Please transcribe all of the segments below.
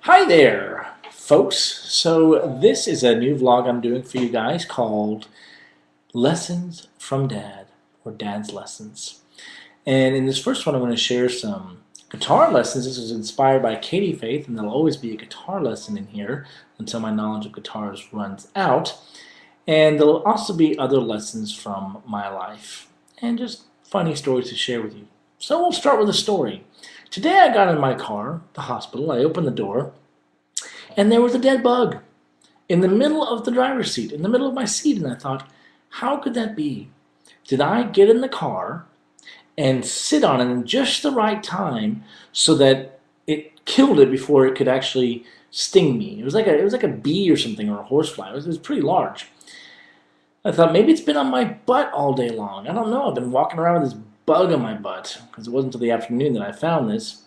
Hi there, folks. So this is a new vlog I'm doing for you guys called Lessons from Dad, or Dad's Lessons. And in this first one, I'm going to share some guitar lessons. This was inspired by Katie Faith, and there'll always be a guitar lesson in here until my knowledge of guitars runs out. And there'll also be other lessons from my life and just funny stories to share with you. So we'll start with a story. Today I got in my car, the hospital, I opened the door, and there was a dead bug in the middle of the driver's seat, in the middle of my seat, and I thought, how could that be? Did I get in the car and sit on it in just the right time so that it killed it before it could actually sting me? It was like a bee or something, or a horsefly. It was pretty large. I thought maybe it's been on my butt all day long. I don't know. I've been walking around with this bug on my butt because it wasn't until the afternoon that I found this.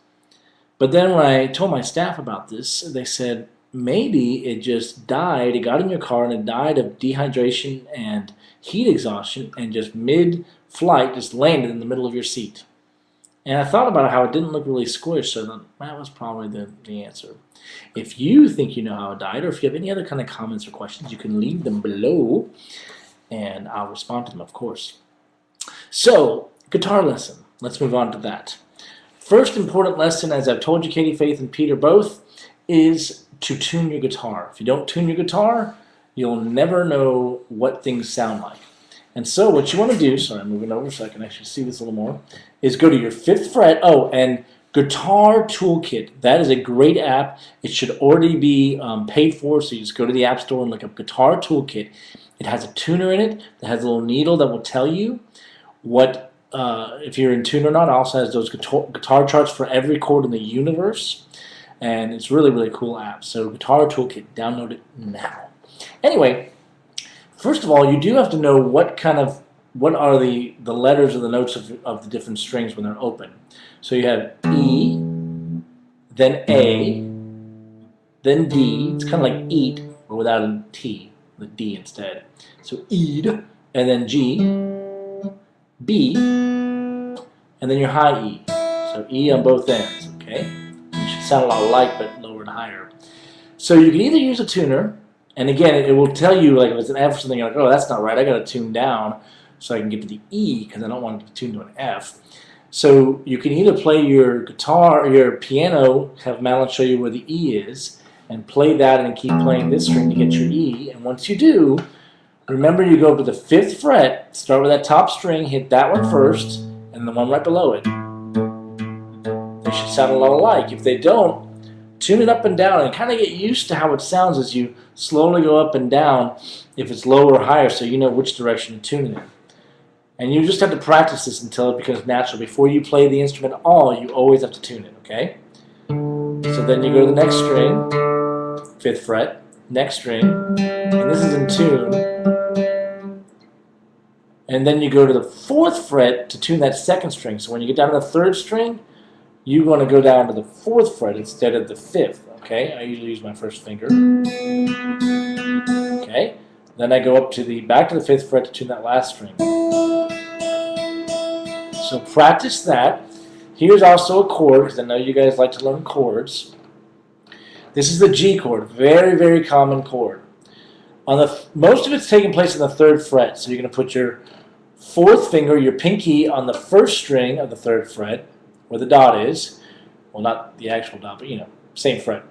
But then when I told my staff about this, they said maybe it just died. It got in your car and it died of dehydration and heat exhaustion, and just mid-flight just landed in the middle of your seat. And I thought about how it didn't look really squished, so that was probably the answer. If you think you know how it died, or if you have any other kind of comments or questions, you can leave them below, and I'll respond to them, of course. So, guitar lesson. Let's move on to that. First important lesson, as I've told you, Katie Faith and Peter both, is to tune your guitar. If you don't tune your guitar, you'll never know what things sound like. And so what you want to do, sorry, I'm moving over so I can actually see this a little more, is go to your 5th fret. Oh, and Guitar Toolkit. That is a great app. It should already be paid for, so you just go to the App Store and look up Guitar Toolkit. It has a tuner in it that has a little needle that will tell you what if you're in tune or not. It also has those guitar charts for every chord in the universe. And it's really, really cool app. So Guitar Toolkit, download it now. Anyway, first of all, you do have to know what are the letters or the notes of the different strings when they're open. So you have E, then A, then D. It's kind of like eat, but without a T, with a D instead. So eed, and then G, B, and then your high E. So E on both ends, okay? It should sound a lot alike, but lower and higher. So you can either use a tuner, and again, it will tell you, like if it's an F or something, you're like, oh, that's not right, I got to tune down so I can get to the E, because I don't want it to tune to an F. So you can either play your guitar or your piano, have Madeline show you where the E is, and play that and keep playing this string to get your E. And once you do, remember you go up to the 5th fret, start with that top string, hit that one first, and the one right below it. They should sound a lot alike. If they don't, tune it up and down and kind of get used to how it sounds as you slowly go up and down if it's lower or higher, so you know which direction to tune it in. And you just have to practice this until it becomes natural. Before you play the instrument at all, you always have to tune it, okay? So then you go to the next string, 5th fret, next string, and this is in tune. And then you go to the 4th fret to tune that 2nd string. So when you get down to the 3rd string, you want to go down to the 4th fret instead of the 5th, okay? I usually use my first finger. Okay? Then I go up to back to the 5th fret to tune that last string. So practice that. Here's also a chord, because I know you guys like to learn chords. This is the G chord, very, very common chord. Most of it's taking place on the 3rd fret, so you're going to put your 4th finger, your pinky, on the 1st string of the 3rd fret, where the dot is. Well, not the actual dot, but same fret.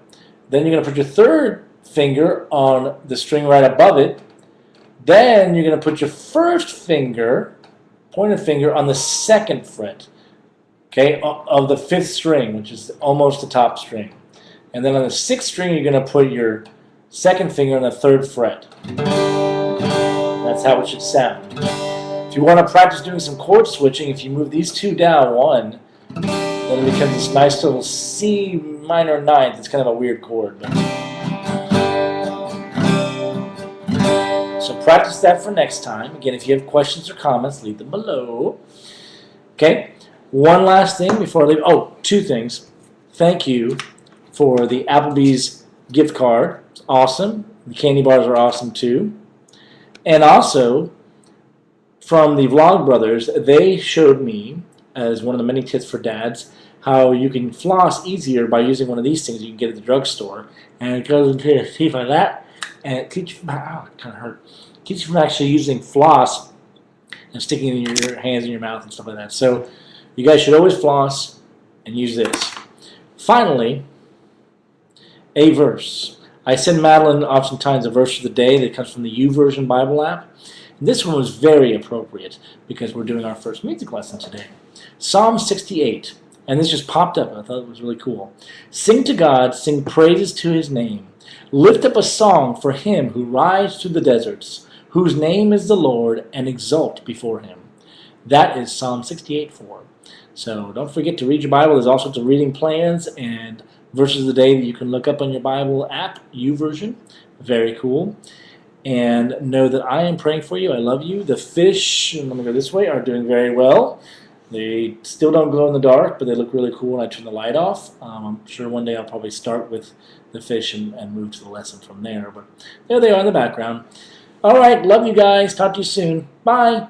Then you're going to put your 3rd finger on the string right above it. Then you're going to put your 1st finger, pointer finger, on the 2nd fret, okay, of the 5th string, which is almost the top string. And then on the 6th string, you're going to put your 2nd finger on the 3rd fret. That's how it should sound. If you want to practice doing some chord switching, if you move these two down one, then it becomes this nice little C minor 9th. It's kind of a weird chord. So practice that for next time. Again, if you have questions or comments, leave them below. Okay? One last thing before I leave. Oh, 2 things. Thank you for the Applebee's gift card. It's awesome. The candy bars are awesome too. And also, from the Vlog Brothers, they showed me, as one of the many tips for dads, how you can floss easier by using one of these things you can get at the drugstore, and it goes into your teeth like that, and it keeps you from, it kind of hurt. It keeps you from actually using floss and sticking it in your hands and your mouth and stuff like that. So you guys should always floss and use this. Finally, a verse. I send Madeline oftentimes a verse of the day that comes from the YouVersion Bible app. And this one was very appropriate because we're doing our first music lesson today. Psalm 68. And this just popped up. I thought it was really cool. Sing to God, sing praises to his name. Lift up a song for him who rides through the deserts, whose name is the Lord, and exult before him. That is Psalm 68:4. So don't forget to read your Bible. There's all sorts of reading plans and verses of the day that you can look up on your Bible app, YouVersion. Very cool. And know that I am praying for you. I love you. The fish, and let me go this way, are doing very well. They still don't glow in the dark, but they look really cool when I turn the light off. I'm sure one day I'll probably start with the fish and move to the lesson from there. But there they are in the background. All right, love you guys. Talk to you soon. Bye.